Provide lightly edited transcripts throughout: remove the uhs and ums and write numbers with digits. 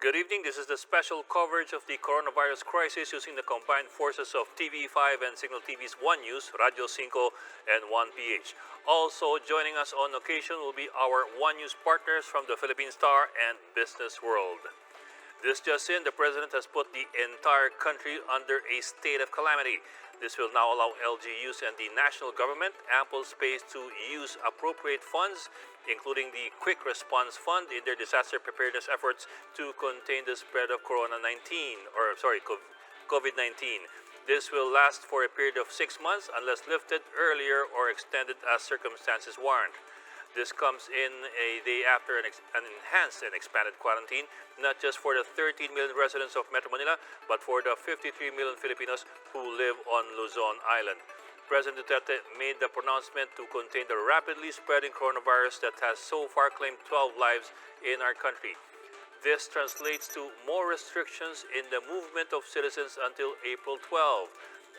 Good evening. This is the special coverage of the coronavirus crisis using the combined forces of TV5 and Cignal TV's One News, Radio 5, and 1PH. Also joining us on occasion will be our One News partners from the Philippine Star and Business World. This just in, the President has put the entire country under a state of calamity. This will now allow LGUs and the national government ample space to use appropriate funds, including the Quick Response Fund, in their disaster preparedness efforts to contain the spread of COVID-19. This will last for a period of 6 months unless lifted earlier or extended as circumstances warrant. This comes in a day after an enhanced and expanded quarantine, not just for the 13 million residents of Metro Manila, but for the 53 million Filipinos who live on Luzon Island. President Duterte made the pronouncement to contain the rapidly spreading coronavirus that has so far claimed 12 lives in our country. This translates to more restrictions in the movement of citizens until April 12.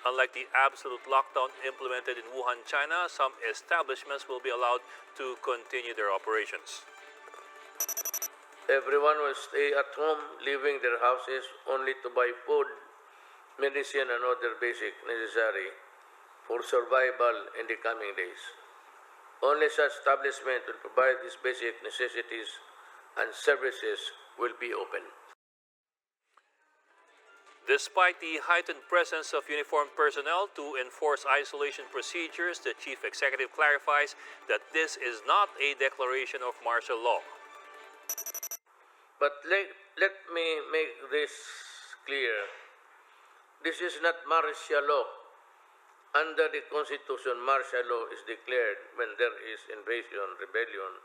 Unlike the absolute lockdown implemented in Wuhan, China, some establishments will be allowed to continue their operations. Everyone will stay at home, leaving their houses only to buy food, medicine, and other basic necessary for survival in the coming days. Only such establishments will provide these basic necessities and services will be open. Despite the heightened presence of uniformed personnel to enforce isolation procedures, the Chief Executive clarifies that this is not a declaration of martial law. But let me make this clear. This is not martial law. Under the Constitution, martial law is declared when there is invasion, rebellion,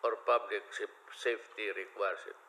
or public safety requires it.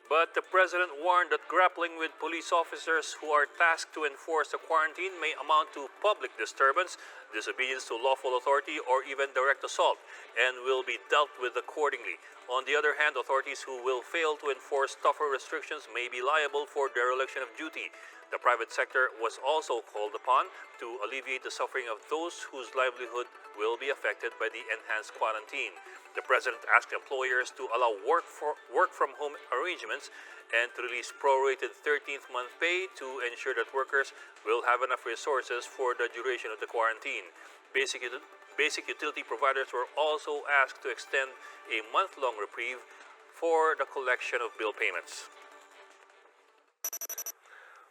But the President warned that grappling with police officers who are tasked to enforce the quarantine may amount to public disturbance, disobedience to lawful authority, or even direct assault, and will be dealt with accordingly. On the other hand, authorities who will fail to enforce tougher restrictions may be liable for dereliction of duty. The private sector was also called upon to alleviate the suffering of those whose livelihood will be affected by the enhanced quarantine. The President asked employers to allow work from home arrangements and to release prorated 13th month pay to ensure that workers will have enough resources for the duration of the quarantine. Basic utility providers were also asked to extend a month-long reprieve for the collection of bill payments.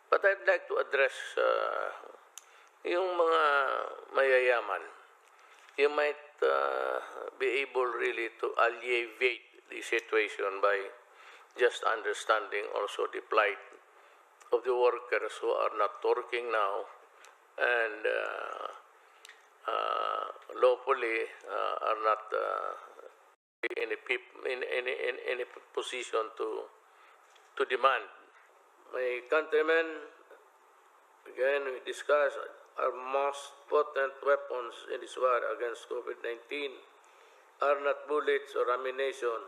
But I'd like to address yung mga mayayaman. You might be able really to alleviate the situation by just understanding also the plight of the workers who are not working now and lawfully are not in any position to demand. My countrymen, again, we discuss our most potent weapons in this war against COVID-19 are not bullets or ammunition,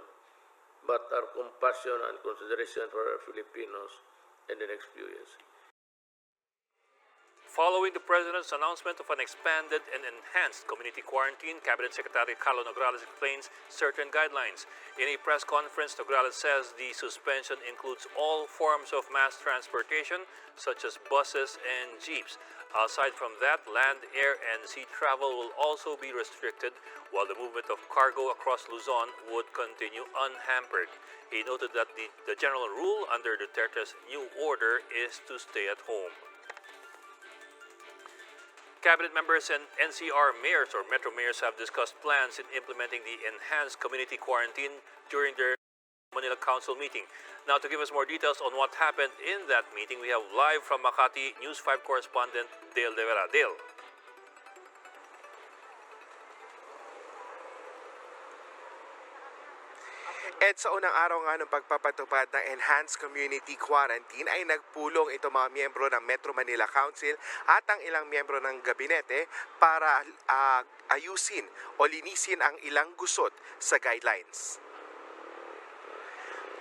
but our compassion and consideration for our Filipinos in the next few years. Following the President's announcement of an expanded and enhanced community quarantine, Cabinet Secretary Carlo NOGRALES explains certain guidelines. In a press conference, NOGRALES says the suspension includes all forms of mass transportation, such as buses and jeeps. Aside from that, land, air, and sea travel will also be restricted, while the movement of cargo across Luzon would continue unhampered. He noted that the general rule under Duterte's new order is to stay at home. Cabinet members and NCR Mayors or Metro Mayors have discussed plans in implementing the enhanced community quarantine during their Manila Council meeting. Now, to give us more details on what happened in that meeting, we have live from Makati News 5 correspondent Dale De Vera. Dale. At sa unang araw nga ng pagpapatupad ng Enhanced Community Quarantine ay nagpulong ito mga miyembro ng Metro Manila Council at ang ilang miyembro ng gabinete para ayusin o linisin ang ilang gusot sa guidelines.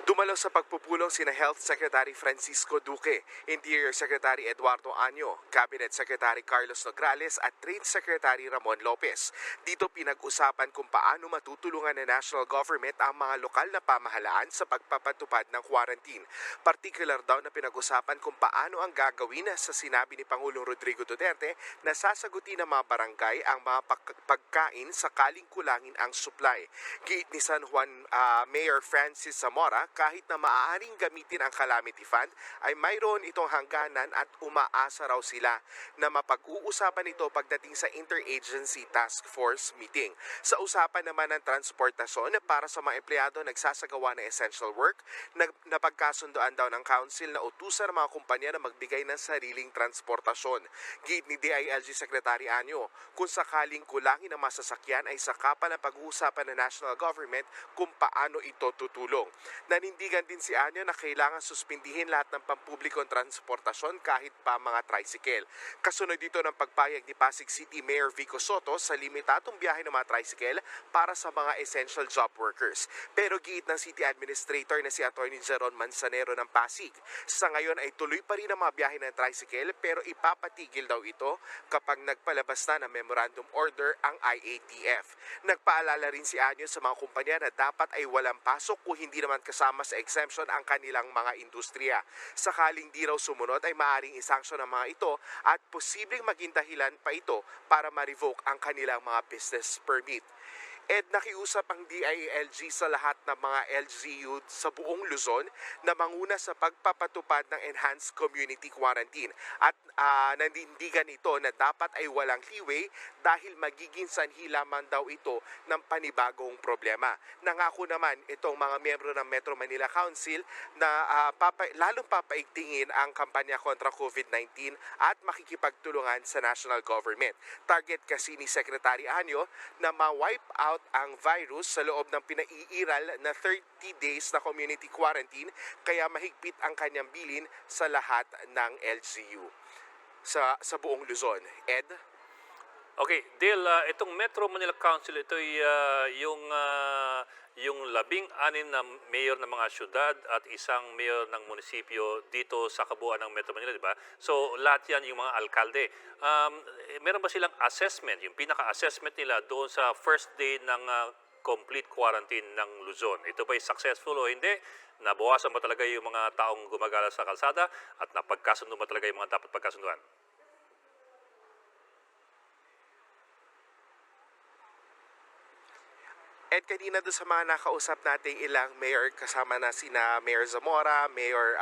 Dumalo sa pagpupulong sina Health Secretary Francisco Duque, Interior Secretary Eduardo Año, Cabinet Secretary Carlos Nograles at Trade Secretary Ramon Lopez. Dito pinag-usapan kung paano matutulungan ng national government ang mga lokal na pamahalaan sa pagpapatupad ng quarantine. Particular daw na pinag-usapan kung paano ang gagawin sa sinabi ni Pangulong Rodrigo Duterte na sasagutin ng mga barangay ang mga pagkain sakaling kulangin ang supply. Giit ni San Juan Mayor Francis Zamora, kahit na maaaring gamitin ang Calamity Fund, ay mayroon itong hangganan at umaasa raw sila na mapag-uusapan ito pagdating sa Interagency Task Force meeting. Sa usapan naman ng transportasyon para sa mga empleyado nagsasagawa ng essential work, napagkasundoan daw ng council na utusan ng mga kumpanya na magbigay ng sariling transportasyon. Giit ni DILG Secretary Año, kung sakaling kulangin ang masasakyan ay saka pa na pag-uusapan ng national government kung paano ito tutulong. Nanindigan din si Año na kailangan suspindihin lahat ng pampublikong transportasyon kahit pa mga tricycle. Kasunod dito ng pagpayag ni Pasig City Mayor Vico Soto sa limitadong biyahe ng mga tricycle para sa mga essential job workers. Pero giit ng City Administrator na si Atty. Jeron Manzanero ng Pasig, sa ngayon ay tuloy pa rin ang mga biyahe ng tricycle pero ipapatigil daw ito kapag nagpalabas na ng memorandum order ang IATF. Nagpaalala rin si Año sa mga kumpanya na dapat ay walang pasok kung hindi naman kasama sa exemption ang kanilang mga industriya. Sakaling di raw sumunod ay maaaring isanksyon ang mga ito at posibleng maging dahilan pa ito para ma-revoke ang kanilang mga business permit. Nakiusap ang DILG sa lahat ng mga LGU sa buong Luzon na manguna sa pagpapatupad ng enhanced community quarantine at nanindigan ito na dapat ay walang leeway dahil magiging sanhi lamang daw ito ng panibagong problema. Nangako naman itong mga miyembro ng Metro Manila Council na lalong papaigtingin ang kampanya kontra COVID-19 at makikipagtulungan sa national government. Target kasi ni Secretary Año na ma-wipe out ang virus sa loob ng pinaiiral na 30 days na community quarantine, kaya mahigpit ang kanyang bilin sa lahat ng LGU sa buong Luzon. Ed? Okay, Dale, itong Metro Manila Council, ito ay yung 16 na mayor ng mga syudad at isang mayor ng munisipyo dito sa kabuuan ng Metro Manila, di ba? So, lahat yan yung mga alkalde. Meron ba silang assessment, yung pinaka-assessment nila doon sa first day ng complete quarantine ng Luzon? Ito ba'y successful o hindi? Nabawasan ba talaga yung mga taong gumagala sa kalsada at napagkasundo ba talaga yung mga dapat pagkasunduan? Kanina doon sa mga nakausap nating ilang mayor, kasama na sina Mayor Zamora, Mayor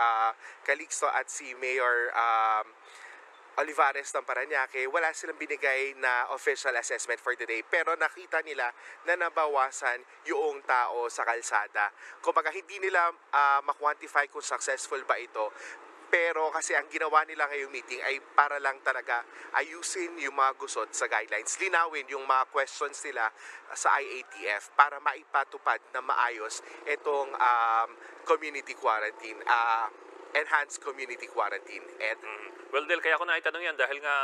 Calixto at si Mayor Olivares ng Parañaque, wala silang binigay na official assessment for the day. Pero nakita nila na nabawasan yung tao sa kalsada. Kumbaga hindi nila ma-quantify kung successful ba ito. Pero kasi ang ginawa nila ngayong meeting ay para lang talaga ayusin yung mga gusot sa guidelines. Linawin yung mga questions nila sa IATF para maipatupad na maayos itong community quarantine, enhanced community quarantine. Ed? Well, Del, kaya ako naitanong yan dahil nga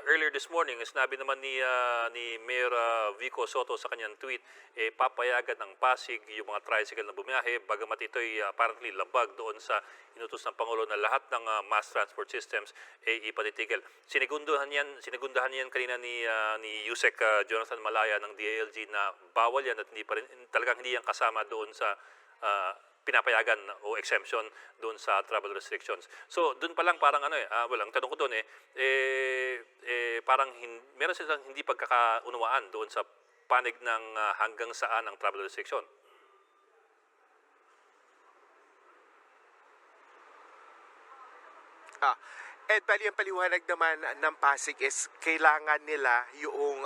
earlier this morning, sinabi naman ni Mayor Vico Soto sa kanyang tweet, papayagan ng Pasig yung mga tricycle na bumiyahe, bagamat ito'y apparently labag doon sa inutos ng Pangulo na lahat ng mass transport systems ipatitigil. Sinigundahan yan kanina ni Yusek Jonathan Malaya ng DILG na bawal yan at talagang hindi yan kasama doon sa pinapayagan o exemption doon sa travel restrictions. So, doon pa lang parang ang tanong ko doon parang meron silang hindi pagkakaunawaan doon sa panig ng hanggang saan ang travel restriction. Bali ang paliwanag naman ng Pasig is kailangan nila yung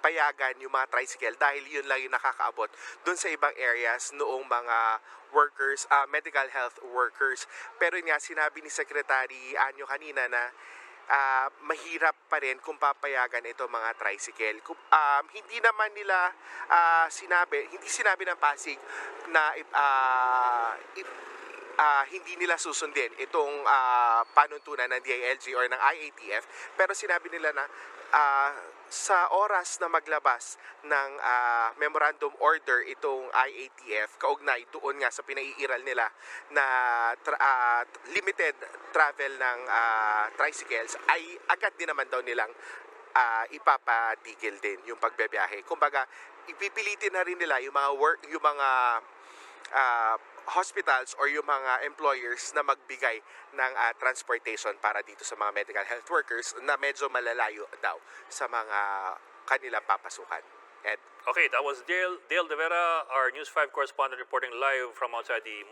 payagan yung mga tricycle dahil yun lang yung nakakaabot doon sa ibang areas noong mga workers, medical health workers. Pero nga sinabi ni Secretary Año kanina na mahirap pa rin kung papayagan ito mga tricycle. Hindi naman nila hindi sinabi ng Pasig na hindi nila susundin itong panuntunan ng DILG or ng IATF, pero sinabi nila na sa oras na maglabas ng memorandum order itong IATF kaugnay doon nga sa pinaiiral nila na limited travel ng tricycles, ay agad din naman daw nilang ipapatigil din yung pagbebiyahe. Kumbaga, ipipilitin na rin nila yung mga hospitals or yung mga employers na magbigay ng transportation para dito sa mga medical health workers na medyo malalayo daw sa mga kanilang papasukan. Ed? Okay, that was Dale De Vera, our News 5 correspondent, reporting live from outside the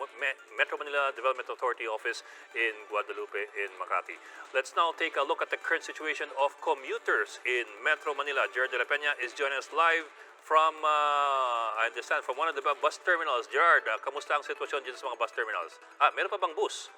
Metro Manila Development Authority office in Guadalupe in Makati. Let's now take a look at the current situation of commuters in Metro Manila. Gerard de la Peña is joining us live from, I understand, from one of the bus terminals. Gerard, kamusta ang sitwasyon dito sa mga bus terminals? Meron pa bang bus?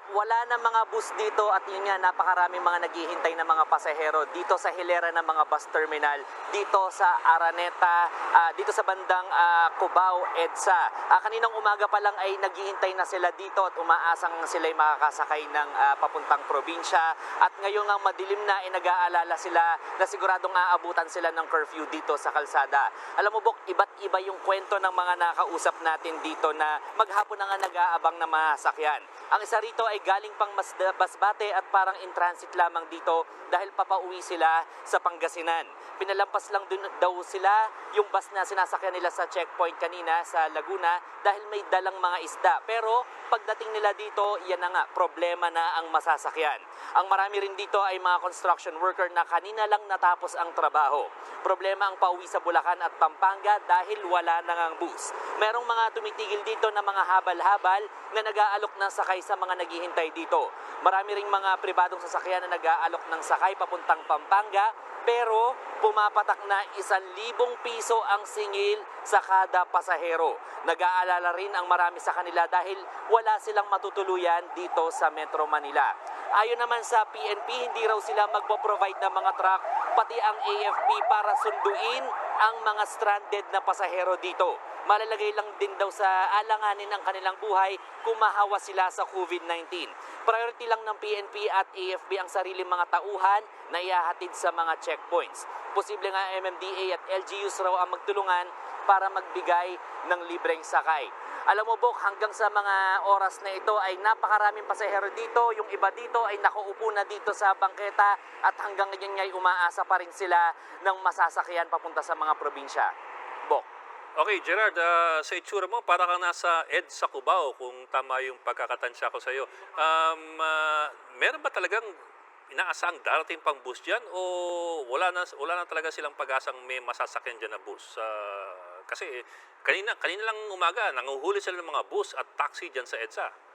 Wala na mga bus dito at yun nga, napakaraming mga naghihintay na mga pasahero dito sa hilera ng mga bus terminal, dito sa Araneta, dito sa bandang Cubao, EDSA. Kaninang umaga pa lang ay naghihintay na sila dito at umaasang sila'y makakasakay ng papuntang probinsya. At ngayon nga madilim na, nag-aalala sila na siguradong aabutan sila ng curfew dito sa kalsada. Alam mo, Bok, iba't iba yung kwento ng mga nakausap natin dito na maghapon na nga nag-aabang na masakyan. Ang isa rito ay galing pang Masbate at parang in transit lamang dito dahil papauwi sila sa Pangasinan. Pinalampas lang daw sila yung bus na sinasakyan nila sa checkpoint kanina sa Laguna dahil may dalang mga isda. Pero pagdating nila dito, yan na nga, problema na ang masasakyan. Ang marami rin dito ay mga construction worker na kanina lang natapos ang trabaho. Problema ang pauwi sa Bulacan at Pampanga dahil wala na ngang bus. Merong mga tumitigil dito na mga habal-habal na nag-aalok ng sakay sa mga naghihintay dito. Marami ring mga pribadong sasakyan na nag-aalok ng sakay papuntang Pampanga, pero pumapatak na 1,000 piso ang singil sa kada pasahero. Nag-aalala rin ang marami sa kanila dahil wala silang matutuluyan dito sa Metro Manila. Ayon naman sa PNP, hindi raw sila magpo-provide ng mga truck, pati ang AFP para sunduin ang mga stranded na pasahero dito. Malalagay lang din daw sa alanganin ng kanilang buhay kung mahawa sila sa COVID-19. Priority lang ng PNP at AFP ang sariling mga tauhan na iahatid sa mga checkpoints. Posible nga MMDA at LGUS raw ang magtulungan para magbigay ng libreng sakay. Alam mo, Bok, hanggang sa mga oras na ito ay napakaraming pasahero dito. Yung iba dito ay nakaupo na dito sa bangketa at hanggang ngayon ay umaasa pa rin sila ng masasakyan papunta sa mga probinsya. Bok. Okay, Gerard, sa itsura mo, para kang nasa EDSA Cubao, kung tama yung pagkakatansya ko sa iyo. Meron ba talagang inaasang darating pang bus dyan o wala na talaga silang pag-asang may masasakyan dyan na bus? Kasi kanina lang umaga, nanguhuli sila ng mga bus at taxi dyan sa EDSA.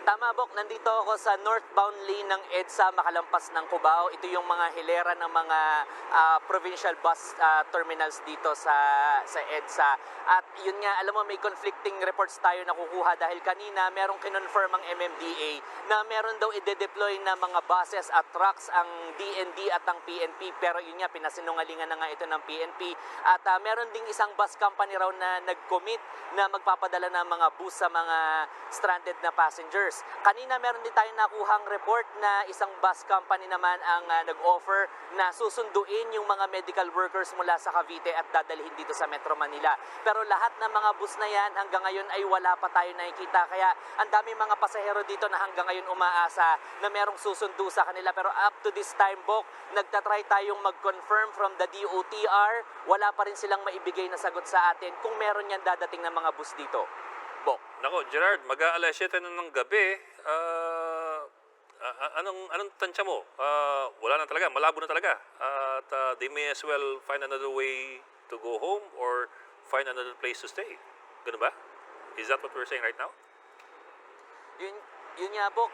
Tama, Bok, nandito ako sa northbound lane ng EDSA makalampas ng Cubao. Ito yung mga hilera ng mga provincial bus terminals dito sa EDSA. At yun nga, alam mo, may conflicting reports tayo nakukuha dahil kanina merong kinonfirm ang MMDA na meron daw ide-deploy na mga buses at trucks ang DND at ang PNP. Pero yun nga, pinasinungalingan na nga ito ng PNP. At meron ding isang bus company raw na nag-commit na magpapadala ng mga bus sa mga stranded na passengers. Kanina meron din tayong nakuhang report na isang bus company naman ang nag-offer na susunduin yung mga medical workers mula sa Cavite at dadalhin dito sa Metro Manila. Pero lahat ng mga bus na yan hanggang ngayon ay wala pa tayo nakikita. Kaya ang daming mga pasahero dito na hanggang ngayon umaasa na merong susundo sa kanila. Pero up to this time, Bok, nagtatry tayong mag-confirm from the DOTR. Wala pa rin silang maibigay na sagot sa atin kung meron yan dadating na mga bus dito. Bok. Nako, Gerard, mag-aalas 7 na ng gabi. Anong tansya mo? Wala na talaga, malabo na talaga. At they may as well find another way to go home or find another place to stay. Ganun ba? Is that what we're saying right now? Yun nga, Bok.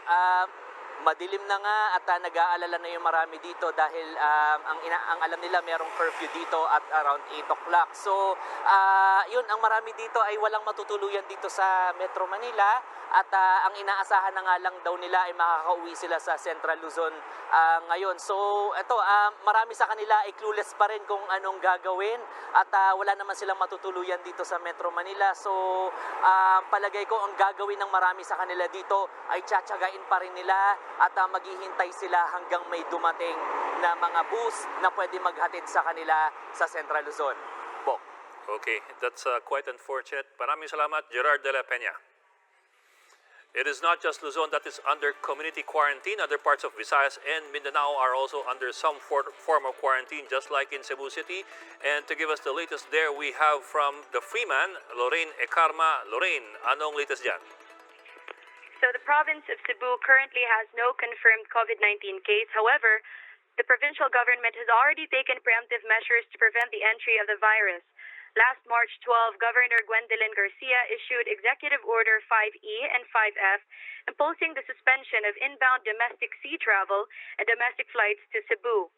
Madilim na nga at nag-aalala na yung marami dito dahil ang alam nila merong curfew dito at around 8 o'clock. So, yun, ang marami dito ay walang matutuluyan dito sa Metro Manila at ang inaasahan na nga lang daw nila ay makakauwi sila sa Central Luzon ngayon. So, ito, marami sa kanila ay clueless pa rin kung anong gagawin at wala naman silang matutuluyan dito sa Metro Manila. So, palagay ko ang gagawin ng marami sa kanila dito ay tsatsagain pa rin nila at maghihintay sila hanggang may dumating na mga bus na pwede maghatid sa kanila sa Central Luzon. Bok. Okay, that's quite unfortunate. Maraming salamat, Gerard de la Peña. It is not just Luzon that is under community quarantine. Other parts of Visayas and Mindanao are also under some form of quarantine, just like in Cebu City. And to give us the latest there, we have from the Freeman, Lorraine Ekarma. Lorraine, anong latest dyan? So the province of Cebu currently has no confirmed COVID-19 case. However, the provincial government has already taken preemptive measures to prevent the entry of the virus. Last March 12, Governor Gwendolyn Garcia issued Executive Order 5E and 5F, imposing the suspension of inbound domestic sea travel and domestic flights to Cebu.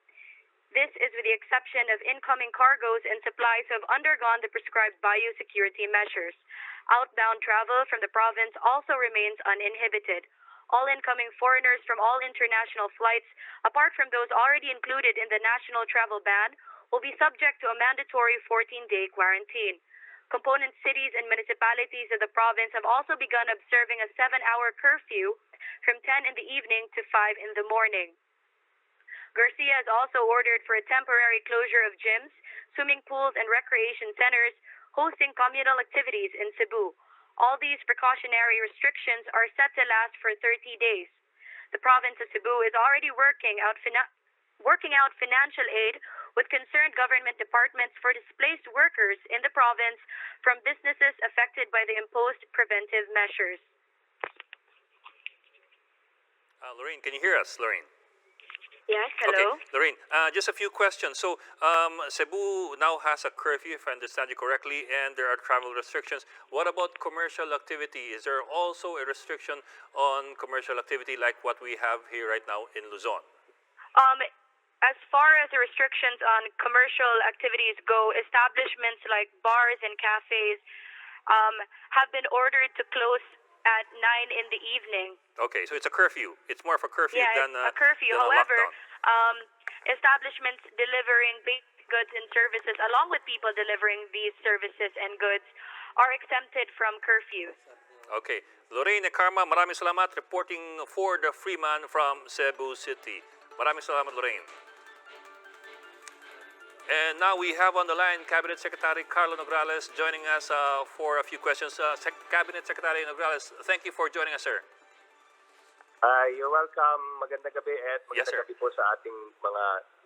This is with the exception of incoming cargoes and supplies who have undergone the prescribed biosecurity measures. Outbound travel from the province also remains uninhibited. All incoming foreigners from all international flights, apart from those already included in the national travel ban, will be subject to a mandatory 14-day quarantine. Component cities and municipalities of the province have also begun observing a 7-hour curfew from 10 in the evening to 5 in the morning. Garcia has also ordered for a temporary closure of gyms, swimming pools, and recreation centers hosting communal activities in Cebu. All these precautionary restrictions are set to last for 30 days. The province of Cebu is already working out financial aid with concerned government departments for displaced workers in the province from businesses affected by the imposed preventive measures. Lorraine, can you hear us, Lorraine? Yes, hello. Okay, Lorraine, just a few questions. So, Cebu now has a curfew, if I understand you correctly, and there are travel restrictions. What about commercial activity? Is there also a restriction on commercial activity like what we have here right now in Luzon? As far as the restrictions on commercial activities go, establishments like bars and cafes have been ordered to close at 9 in the evening. Okay, so it's a curfew. It's more of a curfew than a curfew. than However, a lockdown. Establishments delivering basic goods and services, along with people delivering these services and goods, are exempted from curfew. Okay. Lorraine Karma, maraming salamat. Reporting for the Freeman from Cebu City. Maraming salamat, Lorraine. And now we have on the line Cabinet Secretary Carlo Nograles joining us for a few questions. Cabinet Secretary Nograles, thank you for joining us, sir. You're welcome. Magandang gabi at Yes, sir. magandang gabi po sa ating mga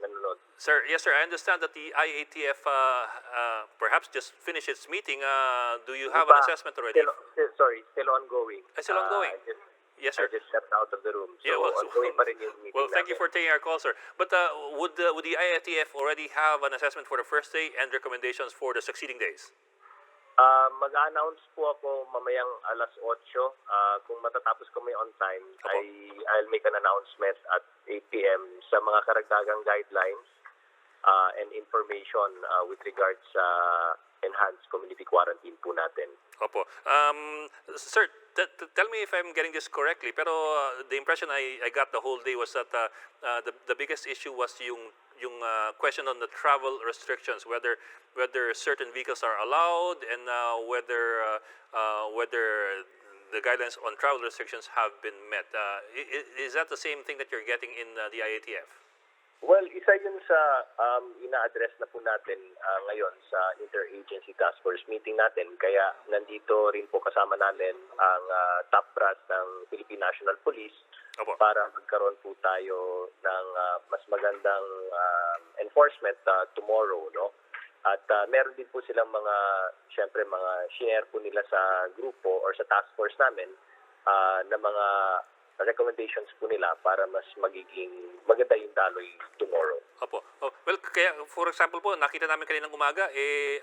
nanonood. Sir, yes, sir. I understand that the IATF perhaps just finished its meeting. Do you have an assessment already? Still ongoing. Still ongoing? Yes, sir. I just stepped out of the room. So, Yeah, well, ongoing pa rin yung meeting well, thank you namin. for taking our call, sir. But would the IATF already have an assessment for the first day and recommendations for the succeeding days? Mag-announce po ako mamayang alas 8. Kung matatapos kami on time, I'll make an announcement at 8 p.m. sa mga karagdagang guidelines and information with regards sa enhanced community quarantine po natin. Opo. Sir, tell me if I'm getting this correctly, pero the impression I got the whole day was that the biggest issue was yung question on the travel restrictions, whether certain vehicles are allowed and whether the guidelines on travel restrictions have been met. Is that the same thing that you're getting in the IATF? Well, isa yun sa ina-address na po natin ngayon sa Interagency Task Force meeting natin. Kaya nandito rin po kasama namin ang top brass ng Philippine National Police para magkaroon po tayo ng mas magandang enforcement tomorrow, no? At meron din po silang syempre mga share po nila sa grupo or sa task force namin na mga recommendations po nila para mas magiging maganda yung daloy tomorrow. Opo. Oh, well, kaya for example po, nakita namin kaninang umaga,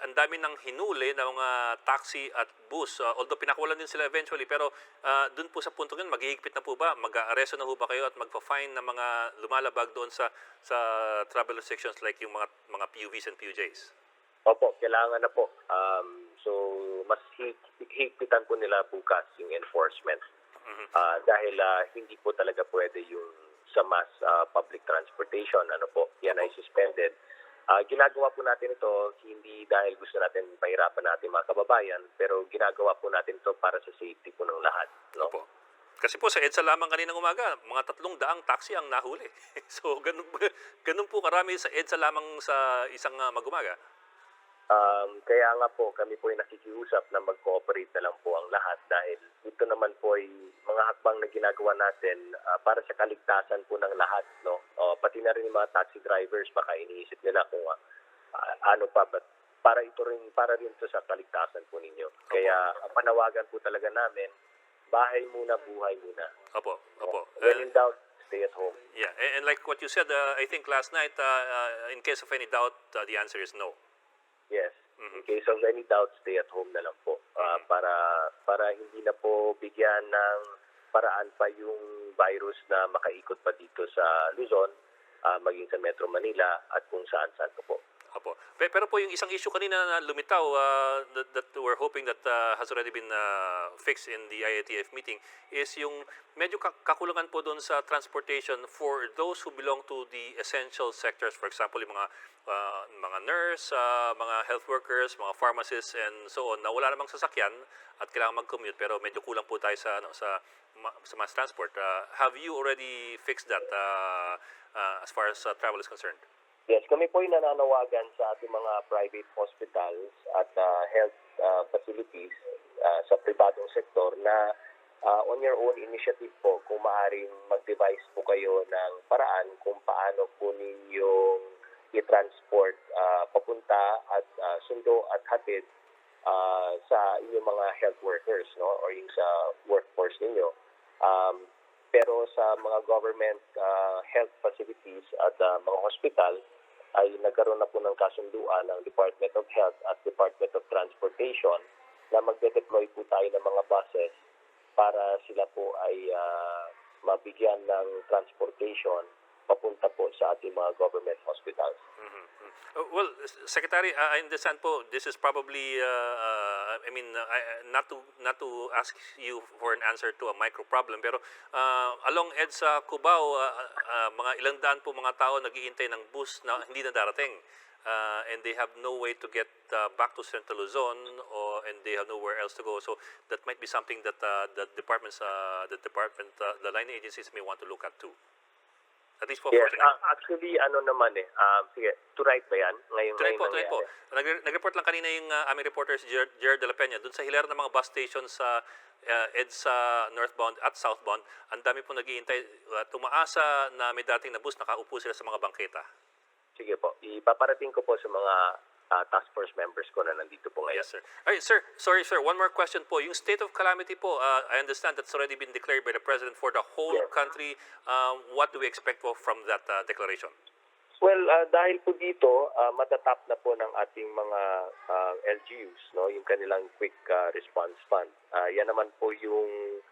ang dami ng hinuli ng mga taxi at bus. Although pinakawalan din sila eventually, pero dun po sa punto yun, maghihigpit na po ba? Mag-aresto na po ba kayo at magpa-fine ng mga lumalabag doon sa travel restrictions like yung mga PUVs and PUJs? Opo, kailangan na po. So, mas higpitan po nila bukas yung enforcement. Dahil hindi po talaga pwede yung sa mass public transportation, yan ay suspended. Ginagawa po natin ito hindi dahil gusto natin pahirapan natin mga kababayan, pero ginagawa po natin ito para sa safety po ng lahat. No? Opo. Kasi po sa EDSA lamang kaninang umaga, mga 300 taxi ang nahuli. So ganun po karami sa EDSA lamang sa isang mag-umaga. Kaya nga po, kami po ay nakikiusap na mag-cooperate na lang po ang lahat dahil ito naman po ay mga hakbang na ginagawa natin para sa kaligtasan po ng lahat. No? Pati na rin yung mga taxi drivers, baka iniisip nila kung para rin to sa kaligtasan po ninyo. Kaya panawagan po talaga namin, bahay muna, buhay muna. Opo. When in doubt, stay at home. Yeah, and like what you said, I think last night, in case of any doubt, the answer is no. Yes. In case of any doubt, stay at home na lang po. Para hindi na po bigyan ng paraan pa yung virus na makaikot pa dito sa Luzon, maging sa Metro Manila at kung saan-saan po. Opo. Pero po yung isang issue kanina na lumitaw that we're hoping that has already been fixed in the IATF meeting is yung medyo kakulangan po doon sa transportation for those who belong to the essential sectors. For example, yung mga nurse, mga health workers, mga pharmacists and so on na wala namang sasakyan at kailangan mag-commute pero medyo kulang po tayo sa mass transport. Have you already fixed that as far as travel is concerned? Yes, kami po ay nananawagan sa ating mga private hospitals at health facilities sa pribadong sektor na on your own initiative po, kung maaaring mag-devise po kayo ng paraan kung paano po ninyong i-transport papunta at sundo at hatid sa inyong mga health workers, no, or yung sa workforce ninyo. Pero sa mga government health facilities at mga hospital, ay nagkaroon na po ng kasunduan ng Department of Health at Department of Transportation na magde-deploy po tayo ng mga buses para sila po ay mabigyan ng transportation papunta po sa ating mga government hospitals. Well, Secretary, I understand po this is probably not to ask you for an answer to a micro problem pero along EDSA Cubao mga ilang daan po mga tao naghihintay ng bus na hindi na darating and they have no way to get back to Central Luzon and they have nowhere else to go, so that might be something that the line agencies may want to look at too. At least yes, actually, sige, tonight ba yan? Tonight po. Nag-report lang kanina yung aming reporters, Jared de la Peña, dun sa hilera ng mga bus stations sa EDSA northbound at southbound, ang dami po naghihintay, tumaasa na may dating na bus, nakaupo sila sa mga bangketa. Sige po, ipaparating ko po sa mga task force members ko na nandito po ngayon. Yes, sir. Alright, sir. Sorry, sir. One more question po. Yung state of calamity po, I understand that's already been declared by the President for the whole country. What do we expect po from that declaration? Well, dahil po dito, matatap na po ng ating mga LGUs, no, yung kanilang quick response fund. Yan naman po yung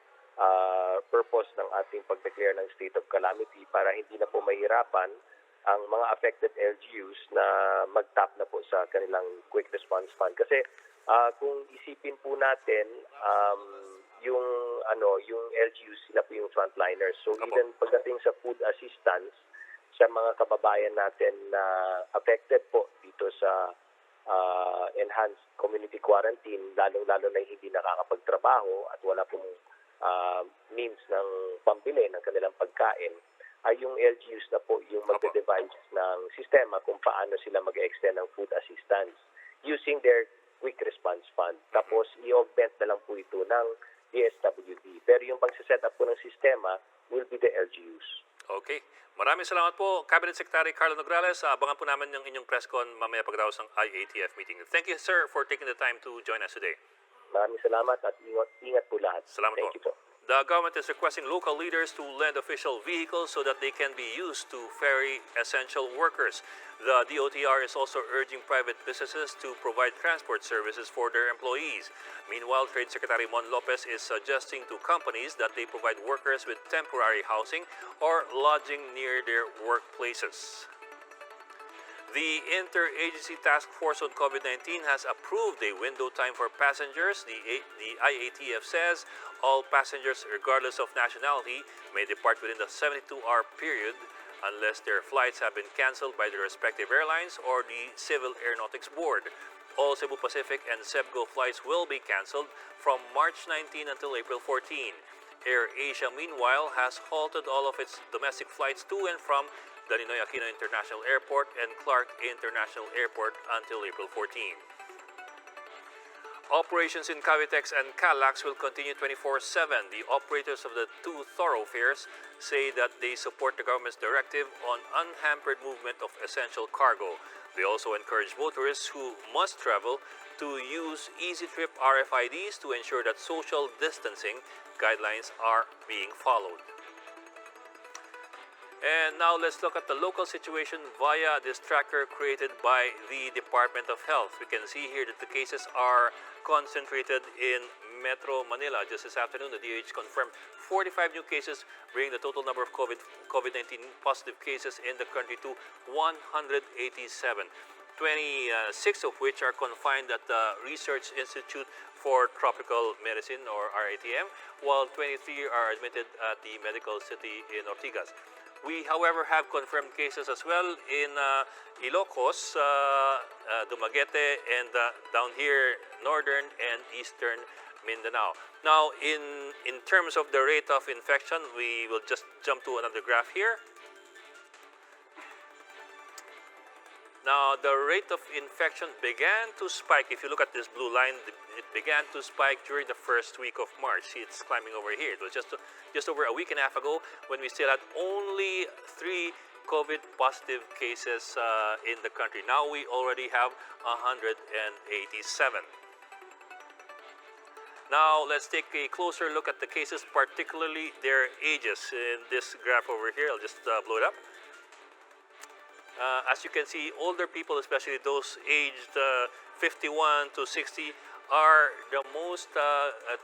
purpose ng ating pag-declare ng state of calamity para hindi na po mahirapan ang mga affected LGUs na mag-tap na po sa kanilang quick response fund. Kasi kung isipin po natin, yung LGUs, sila po yung frontliners. So even pagdating sa food assistance sa mga kababayan natin na affected po dito sa enhanced community quarantine, lalong-lalo na hindi nakakapagtrabaho at wala pong means ng pambili ng kanilang pagkain, ay yung LGUs na po yung magde-devise ng sistema kung paano sila mag-extend ng food assistance using their quick response fund. Tapos i-augment na lang po ito ng DSWD. Pero yung pagsiset up po ng sistema will be the LGUs. Okay. Maraming salamat po, Cabinet Secretary Carlo Nograles. Abangan po namin yung inyong press con mamaya pagdaos ng IATF meeting. Thank you, sir, for taking the time to join us today. Maraming salamat at ingat po lahat. Salamat Thank po. you po. The government is requesting local leaders to lend official vehicles so that they can be used to ferry essential workers. The DOTR is also urging private businesses to provide transport services for their employees. Meanwhile, Trade Secretary Mon Lopez is suggesting to companies that they provide workers with temporary housing or lodging near their workplaces. The Interagency Task Force on COVID-19 has approved a window time for passengers. The IATF says all passengers, regardless of nationality, may depart within the 72-hour period unless their flights have been canceled by their respective airlines or the Civil Aeronautics Board. All Cebu Pacific and CEBGO flights will be canceled from March 19 until April 14. Air Asia, meanwhile, has halted all of its domestic flights to and from the Ninoy Aquino International Airport and Clark International Airport until April 14. Operations in Cavitex and Calax will continue 24/7. The operators of the two thoroughfares say that they support the government's directive on unhampered movement of essential cargo. They also encourage motorists who must travel to use Easy Trip RFIDs to ensure that social distancing guidelines are being followed. And now let's look at the local situation via this tracker created by the Department of Health. We can see here that the cases are concentrated in Metro Manila. Just this afternoon, the DOH confirmed 45 new cases, bringing the total number of COVID-19 positive cases in the country to 187. 26 of which are confined at the Research Institute for Tropical Medicine, or RITM, while 23 are admitted at the Medical City in Ortigas. We, however, have confirmed cases as well in Ilocos, Dumaguete, and down here, northern and eastern Mindanao. Now, in terms of the rate of infection, we will just jump to another graph here. Now, the rate of infection began to spike. If you look at this blue line, it began to spike during the first week of March. See, it's climbing over here. It was just over a week and a half ago when we still had only 3 COVID positive cases in the country. Now we already have 187. Now, let's take a closer look at the cases, particularly their ages. In this graph over here, I'll just blow it up. As you can see, older people, especially those aged 51 to 60, are the most at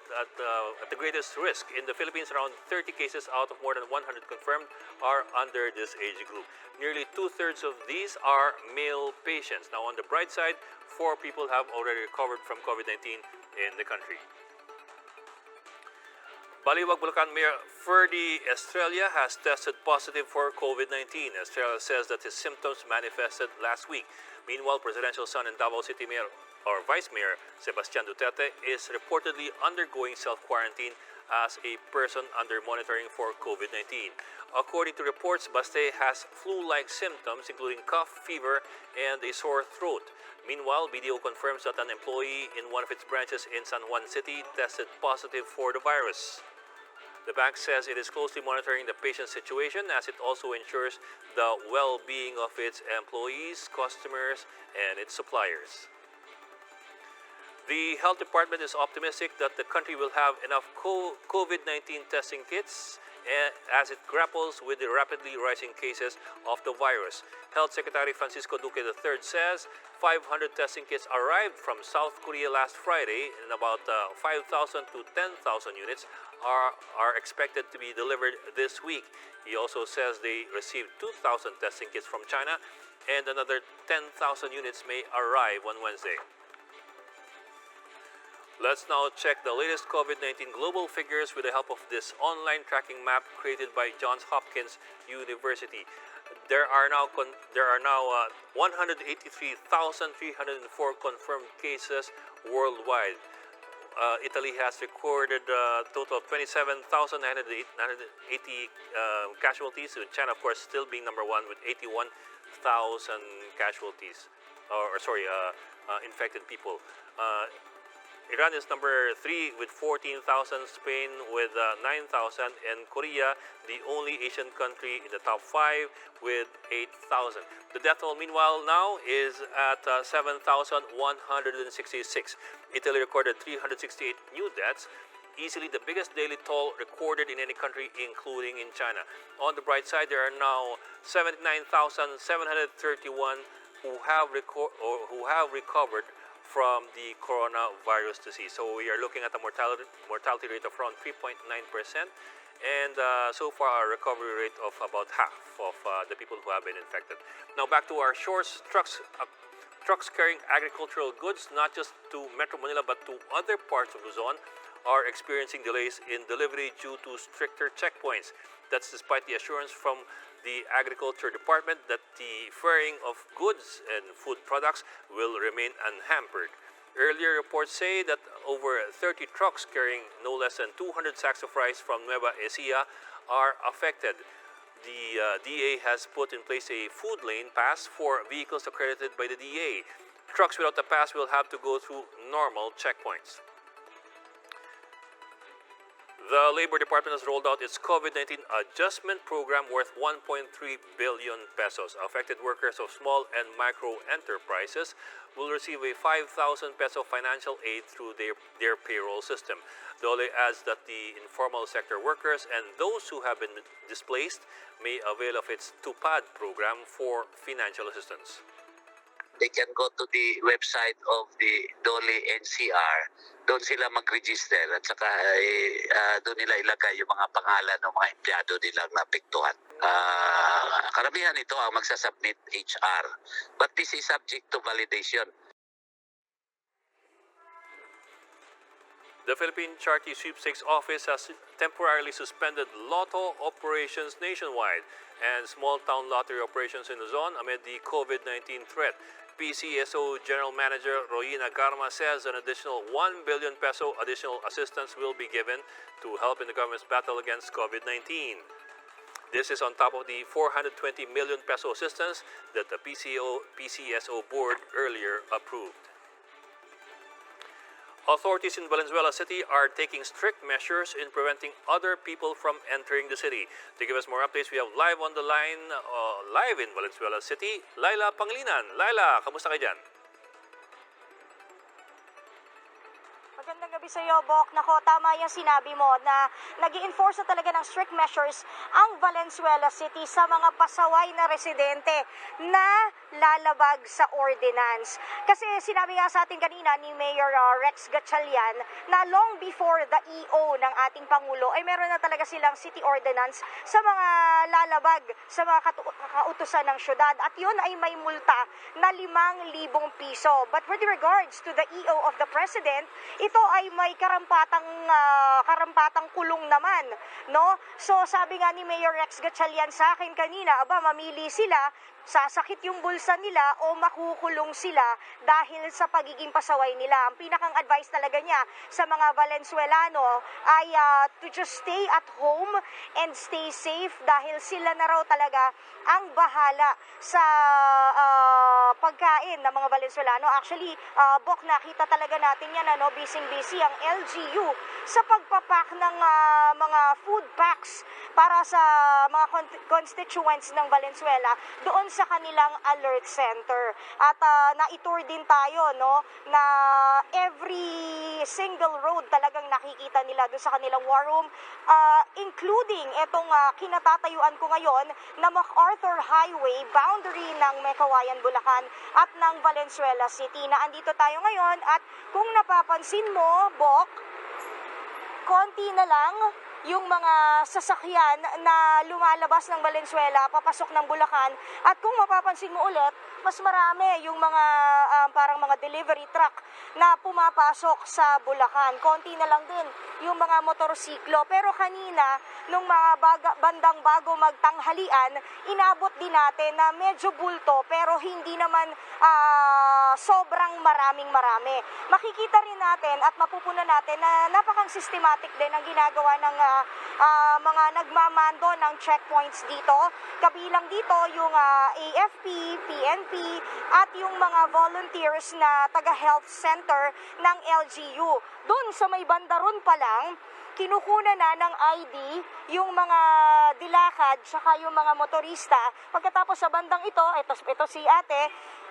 the greatest risk. In the Philippines, around 30 cases out of more than 100 confirmed are under this age group. Nearly 2/3 of these are male patients. Now, on the bright side, 4 people have already recovered from COVID-19 in the country. Baliwag, Bulacan Mayor FERRY Estrella has tested positive for COVID-19. Estrella says that his symptoms manifested last week. Meanwhile, presidential son and Davao City Mayor or Vice Mayor Sebastian Duterte is reportedly undergoing self-quarantine as a person under monitoring for COVID-19. According to reports, Baste has flu-like symptoms including cough, fever, and a sore throat. Meanwhile, BDO confirms that an employee in one of its branches in San Juan City tested positive for the virus. The bank says it is closely monitoring the patient's situation as it also ensures the well-being of its employees, customers, and its suppliers. The health department is optimistic that the country will have enough COVID-19 testing kits as it grapples with the rapidly rising cases of the virus. Health Secretary Francisco Duque III says 500 testing kits arrived from South Korea last Friday, and about 5,000 to 10,000 units are expected to be delivered this week. He also says they received 2,000 testing kits from China, and another 10,000 units may arrive on Wednesday. Let's now check the latest COVID-19 global figures with the help of this online tracking map created by Johns Hopkins University. There are now 183,304 confirmed cases worldwide. Italy has recorded a total of 27,980 casualties, with China, of course, still being number one with 81,000 casualties, infected people. Iran is number 3 with 14,000, Spain with 9,000, and Korea, the only Asian country in the top 5 with 8,000. The death toll, meanwhile, now is at 7,166. Italy recorded 368 new deaths. easily the biggest daily toll recorded in any country, including in China. On the bright side, there are now 79,731 who have recovered from the coronavirus disease. So we are looking at a mortality rate of around 3.9%, and so far a recovery rate of about half of the people who have been infected. Now back to our shores. Trucks carrying agricultural goods, not just to Metro Manila but to other parts of Luzon, are experiencing delays in delivery due to stricter checkpoints. That's despite the assurance from the Agriculture Department that the ferrying of goods and food products will remain unhampered. Earlier reports say that over 30 trucks carrying no less than 200 sacks of rice from Nueva Ecija are affected. The DA has put in place a food lane pass for vehicles accredited by the DA. Trucks without the pass will have to go through normal checkpoints. The Labor Department has rolled out its COVID-19 adjustment program worth 1.3 billion pesos. Affected workers of small and micro enterprises will receive a 5,000 peso financial aid through their payroll system. DOLE adds that the informal sector workers and those who have been displaced may avail of its TUPAD program for financial assistance. They can go to the website of the DOLE NCR. Doon sila mag-register at saka doon nila ilagay yung mga pangalan ng mga empleyado nilang naapektuhan. Karamihan ito ang magsasubmit HR. But this is subject to validation. The Philippine Charity Sweepstakes Office has temporarily suspended lotto operations nationwide and small-town lottery operations in Luzon amid the COVID-19 threat. PCSO General Manager Royina Garma says an additional 1 billion peso additional assistance will be given to help in the government's battle against COVID-19. This is on top of the 420 million peso assistance that the PCSO board earlier approved. Authorities in Valenzuela City are taking strict measures in preventing other people from entering the city. To give us more updates, we have live on the line, live in Valenzuela City, Laila Panglinan. Laila, kamusta ka dyan? Magandang gabi sa iyo, Bok. Nako, tama yung sinabi mo na nag-i-enforce na talaga ng strict measures ang Valenzuela City sa mga pasaway na residente na lalabag sa ordinance. Kasi sinabi nga sa atin kanina ni Mayor Rex Gatchalian na long before the EO ng ating Pangulo ay meron na talaga silang city ordinance sa mga lalabag sa mga kautusan ng syudad. At yun ay may multa na 5,000 piso. But with regards to the EO of the President, ito ay may karampatang kulong naman, no? So sabi nga ni Mayor Rex Gatchalian sa akin kanina, mamili sila, sasakit yung bulsa nila o makukulong sila dahil sa pagiging pasaway nila. Ang pinakang advice talaga niya sa mga Valenzuelano ay to just stay at home and stay safe dahil sila na raw talaga ang bahala sa pagkain ng mga Valenzuelano. Actually, Bok, nakita talaga natin yan, busy ang LGU sa pagpapak ng mga food packs para sa mga constituents ng Valenzuela doon sa kanilang alert center. At na-tour din tayo, no, na every single road talagang nakikita nila doon sa kanilang war room, including itong kinatatayuan ko ngayon na MacArthur Highway, boundary ng Mekawayan, Bulacan at ng Valenzuela City. Na andito tayo ngayon at kung napapansin mo, Bok, konti na lang yung mga sasakyan na lumalabas ng Valenzuela, papasok ng Bulacan. At kung mapapansin mo ulit, mas marami yung mga parang mga delivery truck na pumapasok sa Bulacan. Konti na lang din yung mga motorsiklo. Pero kanina, nung mga bandang bago magtanghalian, inabot din natin na medyo bulto pero hindi naman sobrang marami. Makikita rin natin at mapupunan natin na napakang systematic din ang ginagawa ng mga nagmamando ng checkpoints dito. Kabilang dito yung AFP, PNP at yung mga volunteers na taga-health center ng LGU. Doon sa may bandaron pa lang, kinukuha na ng ID yung mga dilakad saka yung mga motorista. Pagkatapos sa bandang ito si ate,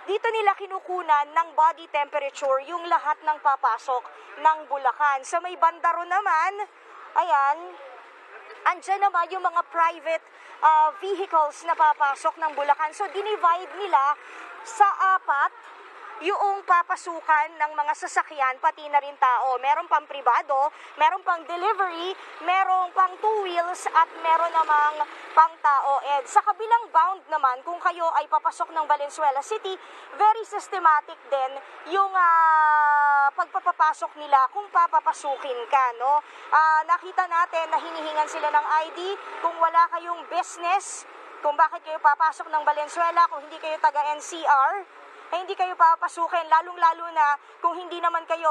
dito nila kinukunan ng body temperature yung lahat ng papasok ng Bulacan. Sa may bandaro naman, ayan, andyan naman yung mga private vehicles na papasok ng Bulacan. So, dinivide nila sa apat yung papasukan ng mga sasakyan, pati na rin tao. Meron pang pribado, meron pang delivery, meron pang two wheels, at meron namang pang tao. And sa kabilang bound naman, kung kayo ay papasok ng Valenzuela City, very systematic din yung pagpapapasok nila kung papapasukin ka, no? Nakita natin na hinihingan sila ng ID kung wala kayong business, kung bakit kayo papasok ng Valenzuela, kung hindi kayo taga NCR, hindi kayo papasukin, lalong-lalo na kung hindi naman kayo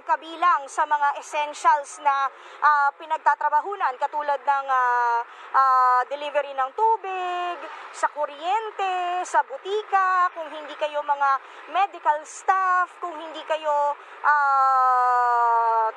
kabilang sa mga essentials na pinagtatrabahunan, katulad ng delivery ng tubig, sa kuryente, sa butika, kung hindi kayo mga medical staff, kung hindi kayo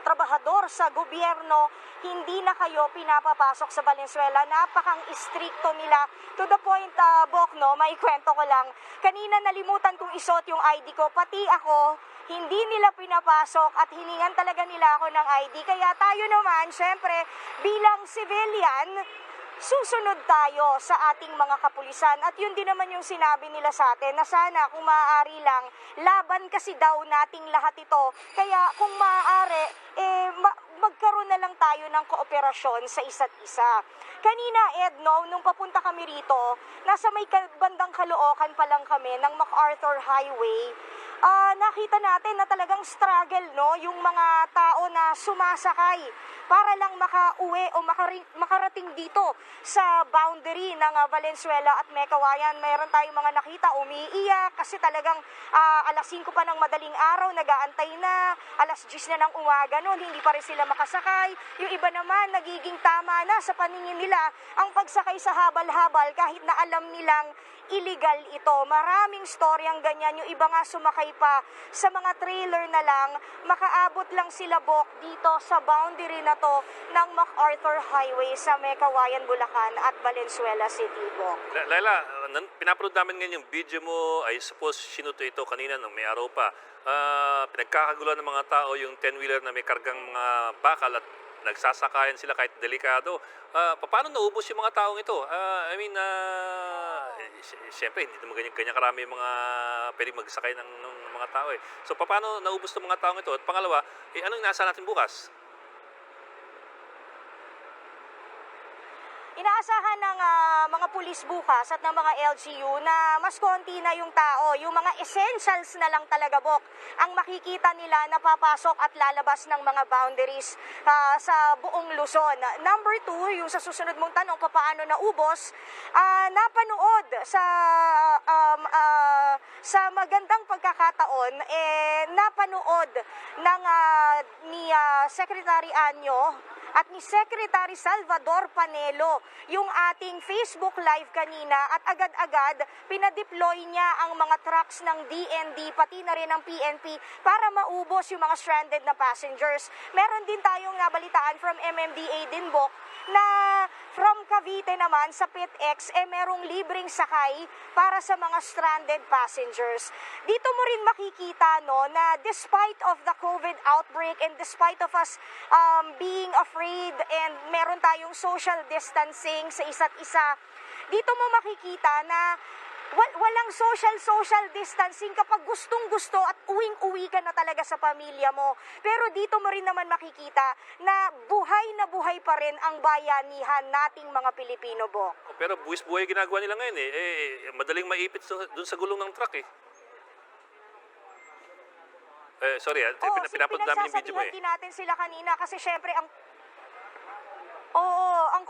trabahador sa gobyerno, hindi na kayo pinapapasok sa Valenzuela. Napakang istrikto nila. To the point, Bok, no, maikwento ko lang. Kanina nalimutan kong isuot yung ID ko, pati ako, hindi nila pinapasok at hiningan talaga nila ako ng ID. Kaya tayo naman, syempre, bilang civilian, susunod tayo sa ating mga kapulisan. At yun din naman yung sinabi nila sa atin, na sana kung maaari lang, laban kasi daw nating lahat ito. Kaya kung maaari, magkaroon na lang tayo ng kooperasyon sa isa't isa. Kanina, Edno, nung papunta kami rito, nasa may bandang Caloocan pa lang kami ng MacArthur Highway, nakita natin na talagang struggle, no, yung mga tao na sumasakay para lang makauwi o makarating dito sa boundary ng Valenzuela at Mekawayan. Mayroon tayong mga nakita umiiyak kasi talagang alas 5 pa ng madaling araw, nag-aantay na, alas 10 na ng umaga noon, hindi pa rin sila makasakay. Yung iba naman, nagiging tama na sa paningin nila ang pagsakay sa habal-habal kahit na alam nilang illegal ito. Maraming storyang ganyan. Yung iba nga sumakay pa sa mga trailer na lang, makaabot lang sila, Bok, dito sa boundary na to ng MacArthur Highway sa Mekawayan, Bulacan at Valenzuela City, Bok. Laila, pinapanood namin ngayon yung video mo. I suppose sinuto ito kanina nung may araw pa. Pinagkakagulo ng mga tao yung 10-wheeler na may kargang mga bakal at nagsasakayan sila kahit delikado. Paano naubos yung mga taong ito? Siyempre, hindi naman ganyan karami yung mga pwedeng magsakay ng mga tao eh. So, paano naubos ng mga taong ito? At pangalawa, anong inaasahan natin bukas? Inaasahan ng mga pulis bukas at ng mga LGU na mas konti na yung tao. Yung mga essentials na lang talaga, Bok, ang makikita nila na papasok at lalabas ng mga boundaries sa buong Luzon. Number 2, yung sa susunod mong tanong, paano naubos, napanood sa magandang pagkakataon, napanood ng ni Secretary Anyo at ni Secretary Salvador Panelo yung ating Facebook Live kanina, at agad-agad pinadeploy niya ang mga trucks ng DND pati na rin ng PNP para maubos yung mga stranded na passengers. Meron din tayong nabalitaan from MMDA din, Bok, na from Cavite naman sa PITX, merong libreng sakay para sa mga stranded passengers. Dito mo rin makikita, no, na despite of the COVID outbreak and despite of us being afraid and meron tayong social distancing sa isa't isa, dito mo makikita na walang social distancing kapag gustong-gusto at uwing-uwi ka na talaga sa pamilya mo. Pero dito mo rin naman makikita na buhay pa rin ang bayanihan nating mga Pilipino, Bok. Pero buwis-buhay ginagawa nila ngayon madaling maipit dun sa gulong ng truck eh. Sorry, pinapanood namin yung video mo eh. Din natin sila kanina kasi syempre ang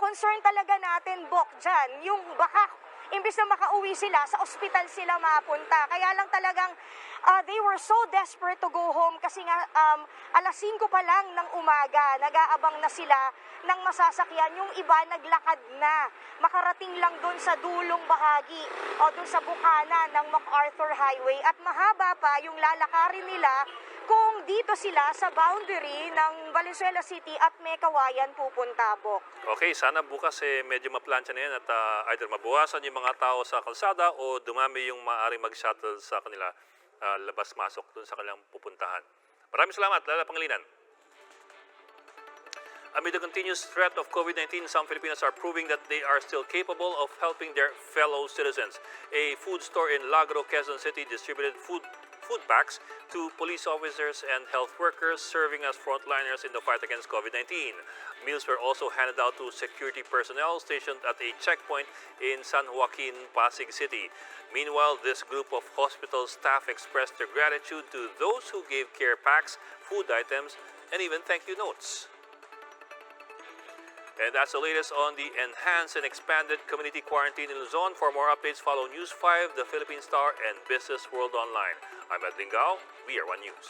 concern talaga natin, Bok, dyan, yung baka imbis na makauwi sila, sa ospital sila mapunta. Kaya lang talagang they were so desperate to go home kasi nga alas 5 pa lang ng umaga, nag-aabang na sila ng masasakyan. Yung iba naglakad na, makarating lang doon sa dulong bahagi o doon sa bukana ng MacArthur Highway at mahaba pa yung lalakarin nila kung dito sila sa boundary ng Valenzuela City at Mekawayan pupunta, Bok. Okay, sana bukas medyo maplansya na yan at either mabawasan yung mga tao sa kalsada o dumami yung maaaring mag-shuttle sa kanila labas-masok dun sa kanilang pupuntahan. Maraming salamat, Lala Pangilinan. Amid the continuous threat of COVID-19, some Filipinos are proving that they are still capable of helping their fellow citizens. A food store in Lagro, Quezon City distributed food packs to police officers and health workers serving as frontliners in the fight against COVID-19. Meals were also handed out to security personnel stationed at a checkpoint in San Joaquin, Pasig City. Meanwhile, this group of hospital staff expressed their gratitude to those who gave care packs, food items, and even thank you notes. And that's the latest on the enhanced and expanded community quarantine in Luzon. For more updates, follow News 5, The Philippine Star, and Business World Online. I'm Ed Lingao, VR1 News.